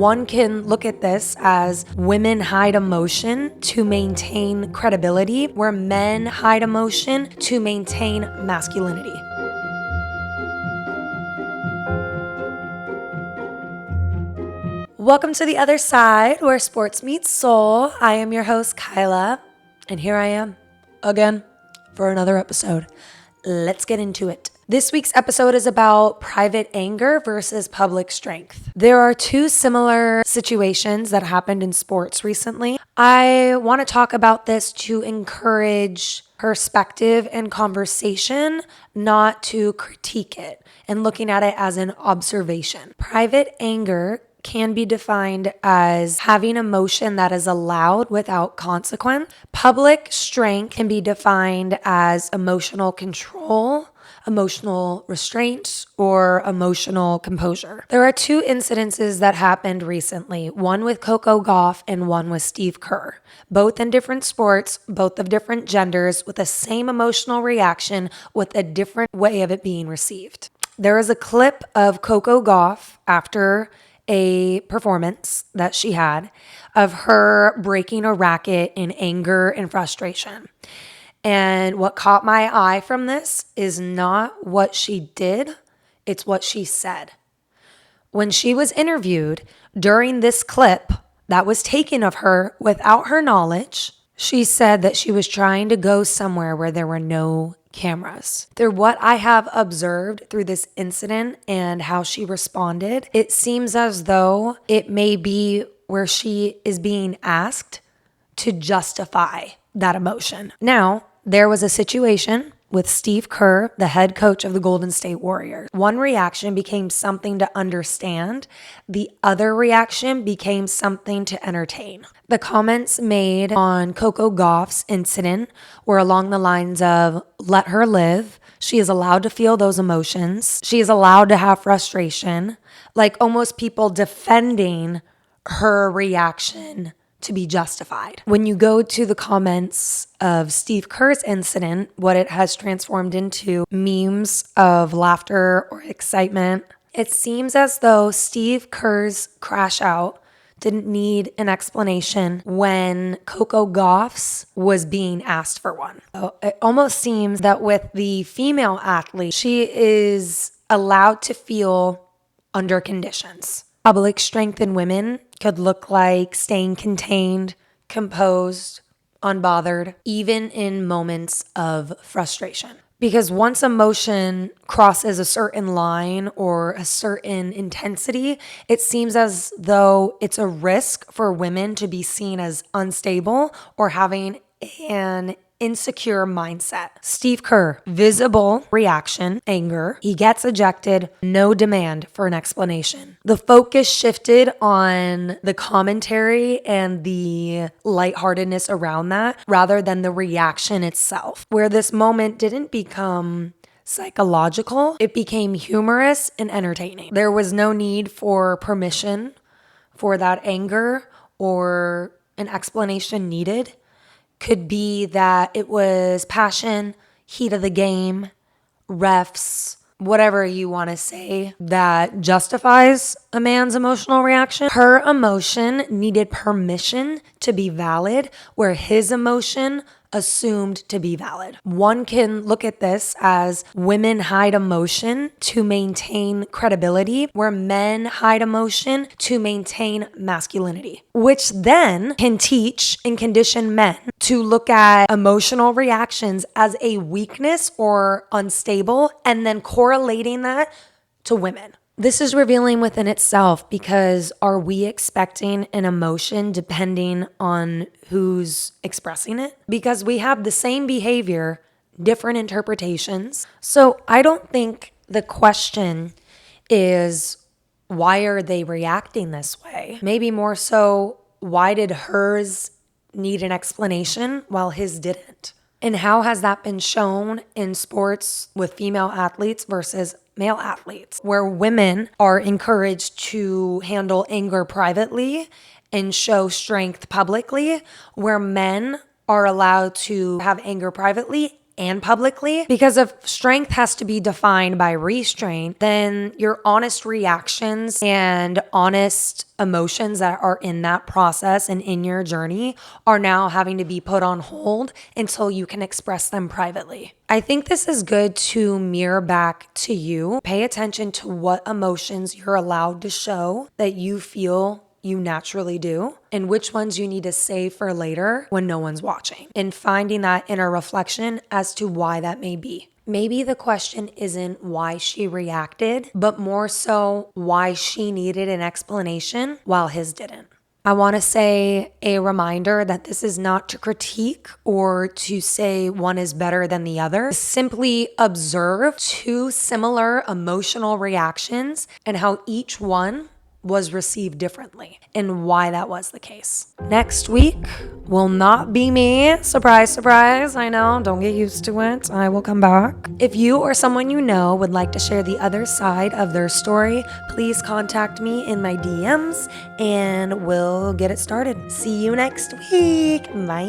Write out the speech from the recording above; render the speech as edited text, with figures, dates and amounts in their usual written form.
One can look at this as women hide emotion to maintain credibility, where men hide emotion to maintain masculinity. Welcome to the other side where sports meets soul. I am your host, Kyla, and here I am again for another episode. Let's get into it. This week's episode is about private anger versus public strength. There are two similar situations that happened in sports recently. I want to talk about this to encourage perspective and conversation, not to critique it, and looking at it as an observation. Private anger can be defined as having emotion that is allowed without consequence. Public strength can be defined as emotional control, emotional restraint, or emotional composure. There are two incidences that happened recently, one with Coco Gauff and one with Steve Kerr, both in different sports, both of different genders, with the same emotional reaction, with a different way of it being received. There is a clip of Coco Gauff after a performance that she had of her breaking a racket in anger and frustration. And what caught my eye from this is not what she did, it's what she said. When she was interviewed during this clip that was taken of her without her knowledge, she said that she was trying to go somewhere where there were no cameras. Through what I have observed through this incident and how she responded, it seems as though it may be where she is being asked to justify that emotion. Now, there was a situation with Steve Kerr, the head coach of the Golden State Warriors. One reaction became something to understand. The other reaction became something to entertain. The comments made on Coco Gauff's incident were along the lines of, let her live. She is allowed to feel those emotions. She is allowed to have frustration, like almost people defending her reaction to be justified. When you go to the comments of Steve Kerr's incident, what it has transformed into memes of laughter or excitement, it seems as though Steve Kerr's crash out didn't need an explanation when Coco Gauff's was being asked for one. So it almost seems that with the female athlete, she is allowed to feel under conditions. Public strength in women could look like staying contained, composed, unbothered, even in moments of frustration. Because once emotion crosses a certain line or a certain intensity, it seems as though it's a risk for women to be seen as unstable or having an insecure mindset. Steve Kerr, visible reaction, anger. He gets ejected, no demand for an explanation. The focus shifted on the commentary and the lightheartedness around that rather than the reaction itself, where this moment didn't become psychological, it became humorous and entertaining. There was no need for permission for that anger or an explanation needed. Could be that it was passion, heat of the game, refs, whatever you want to say that justifies a man's emotional reaction. Her emotion needed permission to be valid, where his emotion assumed to be valid. One can look at this as women hide emotion to maintain credibility, where men hide emotion to maintain masculinity, which then can teach and condition men to look at emotional reactions as a weakness or unstable, and then correlating that to women. This is revealing within itself, because are we expecting an emotion depending on who's expressing it? Because we have the same behavior, different interpretations. So I don't think the question is, why are they reacting this way? Maybe more so, why did hers need an explanation while his didn't? And how has that been shown in sports with female athletes versus male athletes, where women are encouraged to handle anger privately and show strength publicly, where men are allowed to have anger privately and publicly. Because if strength has to be defined by restraint, then your honest reactions and honest emotions that are in that process and in your journey are now having to be put on hold until you can express them privately. I think this is good to mirror back to you. Pay attention to what emotions you're allowed to show that you feel you naturally do, and which ones you need to save for later when no one's watching, and finding that inner reflection as to why that may be. Maybe the question isn't why she reacted, but more so why she needed an explanation while his didn't. I want to say a reminder that this is not to critique or to say one is better than the other. Simply observe two similar emotional reactions and how each one was received differently and why that was the case. Next week will not be me. Surprise, surprise. I know, don't get used to it. I will come back. If you or someone you know would like to share the other side of their story, please contact me in my DMs and we'll get it started. See you next week. Bye.